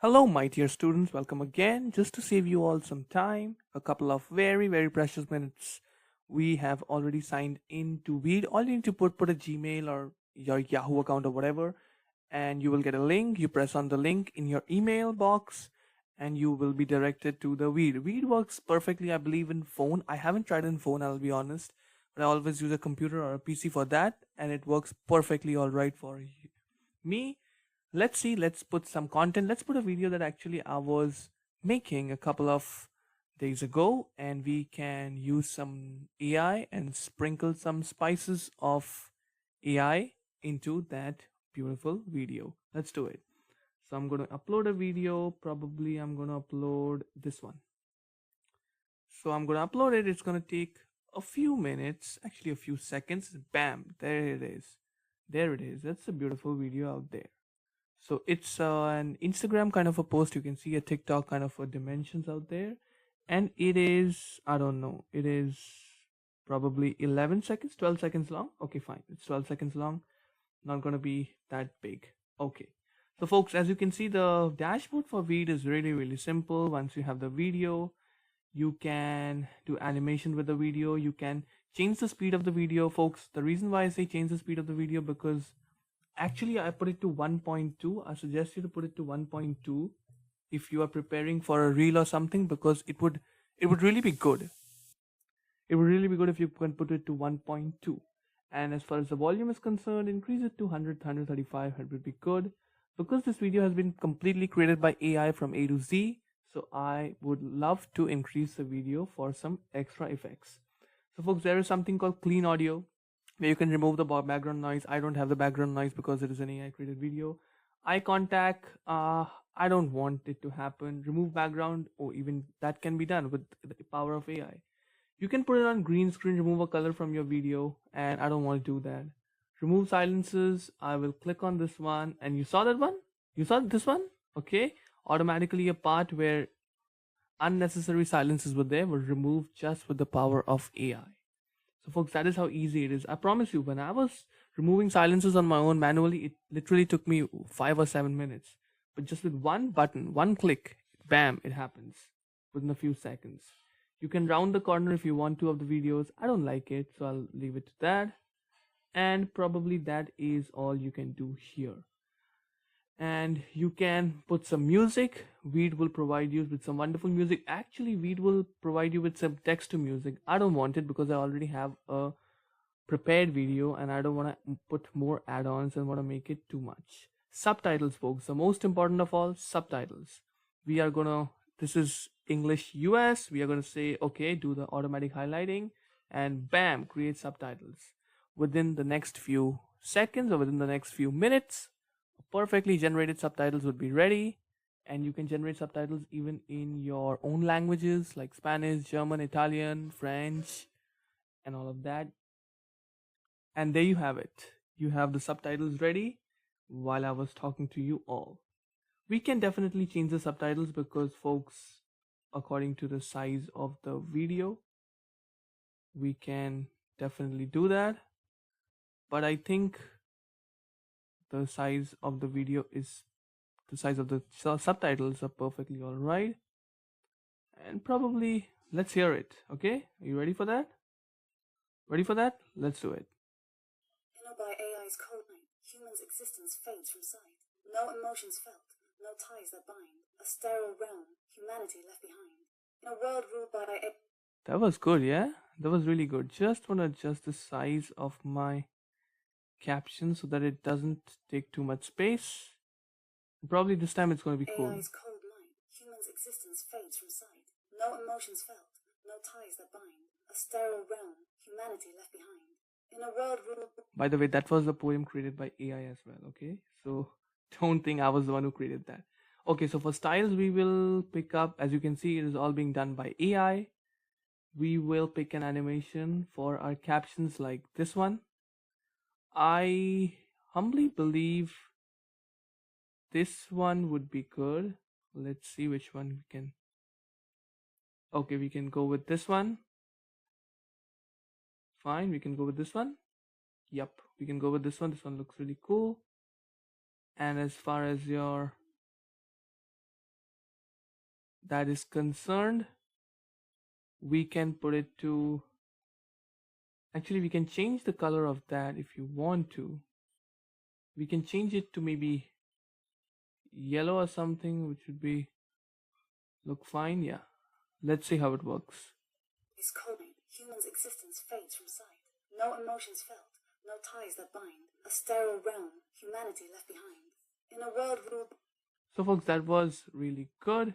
Hello, my dear students. Welcome again. Just to save you all some time, a couple of very precious minutes. We have already signed in to Veed. All you need to put a Gmail or your Yahoo account or whatever, and you will get a link. You press on the link in your email box, and you will be directed to the Veed. Veed works perfectly, I believe, in phone. I haven't tried in phone, I'll be honest, but I always use a computer or a PC for that, and it works perfectly all right for me. Let's see, let's put some content. Let's put a video that actually I was making a couple of days ago, and we can use some AI and sprinkle some spices of AI into that beautiful video. Let's do it. So I'm going to upload a video. Probably I'm going to upload this one. So I'm going to upload it. It's going to take a few minutes, actually a few seconds. Bam, there it is. There it is. That's a beautiful video out there. So it's an Instagram kind of a post. You can see a TikTok kind of a dimensions out there. And it is, I don't know, it is probably 11 seconds, 12 seconds long. Okay, fine. It's 12 seconds long. Not going to be that big. Okay. So folks, as you can see, the dashboard for Veed is really simple. Once you have the video, you can do animation with the video. You can change the speed of the video, folks. The reason why I say change the speed of the video, because actually I put it to 1.2. I suggest you to put it to 1.2 if you are preparing for a reel or something, because it would really be good. It would really be good if you can put it to 1.2. And as far as the volume is concerned, increase it to 100, 135. It would be good, because this video has been completely created by AI from A to Z. So I would love to increase the video for some extra effects. So folks, there is something called clean audio, where you can remove the background noise. I don't have the background noise because it is an AI created video. Eye contact, I don't want it to happen. Remove background, or even that can be done with the power of AI. You can put it on green screen, remove a color from your video, and I don't want to do that. Remove silences. I will click on this one, and you saw that one? You saw this one? Okay. Automatically a part where unnecessary silences were there were removed just with the power of AI. So folks, that is how easy it is. I promise you, when I was removing silences on my own manually, it literally took me 5 or 7 minutes. But just with one button, one click, bam, it happens within a few seconds. You can round the corner if you want to of the videos. I don't like it, so I'll leave it to that. And probably that is all you can do here. And you can put some music. Veed will provide you with some wonderful music. Actually, Veed will provide you with some text to music. I don't want it because I already have a prepared video, and I don't want to put more add-ons and want to make it too much. Subtitles, folks, the most important of all, subtitles. We are gonna, this is English US. We are gonna say, okay, do the automatic highlighting, and bam, create subtitles. Within the next few seconds or within the next few minutes, perfectly generated subtitles would be ready. And you can generate subtitles even in your own languages like Spanish, German, Italian, French, and all of that. And there you have it. You have the subtitles ready while I was talking to you all. We can definitely change the subtitles because, folks, according to the size of the video, we can definitely do that. But I think the size of the video is the size of the subtitles are perfectly all right. And probably let's hear it. Okay, are you ready for that? Ready for that? Let's do it. By AI's cold night, human's existence fades from sight. No emotions felt, no ties that bind. A sterile realm, humanity left behind. In a world ruled by AI. That was good, yeah? That was really good. Just want to adjust the size of my caption so that it doesn't take too much space. Probably this time it's going to be cool. AI's cold night, human's existence fades from sight. No emotions felt, no ties that bind. A sterile realm, humanity left behind. In a world ruled. By the way, that was the poem created by AI as well, okay? So don't think I was the one who created that. Okay, so for styles, we will pick up, as you can see, it is all being done by AI. We will pick an animation for our captions like this one. I humbly believe this one would be good. Let's see which one we can. Okay, we can go with this one. Fine, we can go with this one. Yep, we can go with this one. This one looks really cool. And as far as your that is concerned, we can put it to, actually we can change the color of that if you want to. We can change it to maybe yellow or something, which would be look fine. Yeah, let's see how it works. Is cold, human's existence fades from sight. No emotions felt, no ties that bind. A sterile realm, humanity left behind. In a world ruled. So folks, that was really good.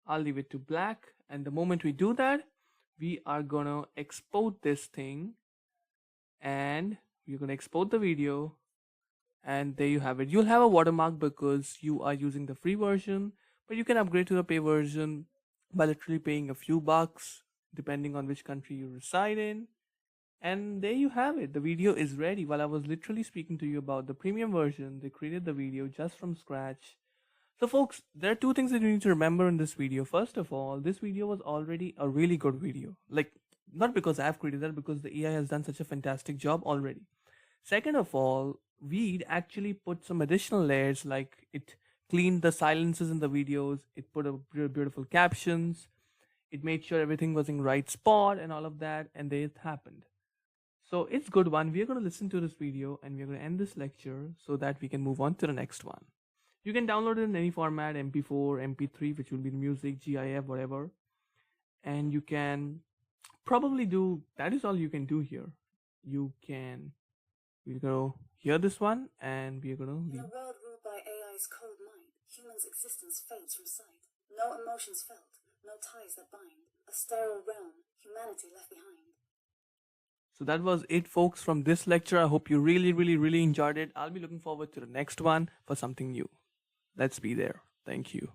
I'll leave it to black, and the moment we do that, we are gonna export this thing, and we're gonna export the video, and there you have it. You'll have a watermark because you are using the free version, but you can upgrade to the pay version by literally paying a few bucks depending on which country you reside in. And there you have it. The video is ready. While I was literally speaking to you about the premium version, they created the video just from scratch. So folks, there are two things that you need to remember in this video. First of all, this video was already a really good video. Like, not because I've created that, because the AI has done such a fantastic job already. Second of all, Veed actually put some additional layers, like it cleaned the silences in the videos, it put a beautiful captions, it made sure everything was in right spot and all of that, and there it happened. So it's good one. We're going to listen to this video and we're going to end this lecture so that we can move on to the next one. You can download it in any format, MP4, MP3, which will be the music, GIF, whatever. And you can probably do, that is all you can do here. We're going to hear this one and we're going to In leave. a world ruled by AI's cold mind, human's existence fades from sight. No emotions felt, no ties that bind. A sterile realm, humanity left behind. So that was it, folks, from this lecture. I hope you really enjoyed it. I'll be looking forward to the next one for something new. Let's be there. Thank you.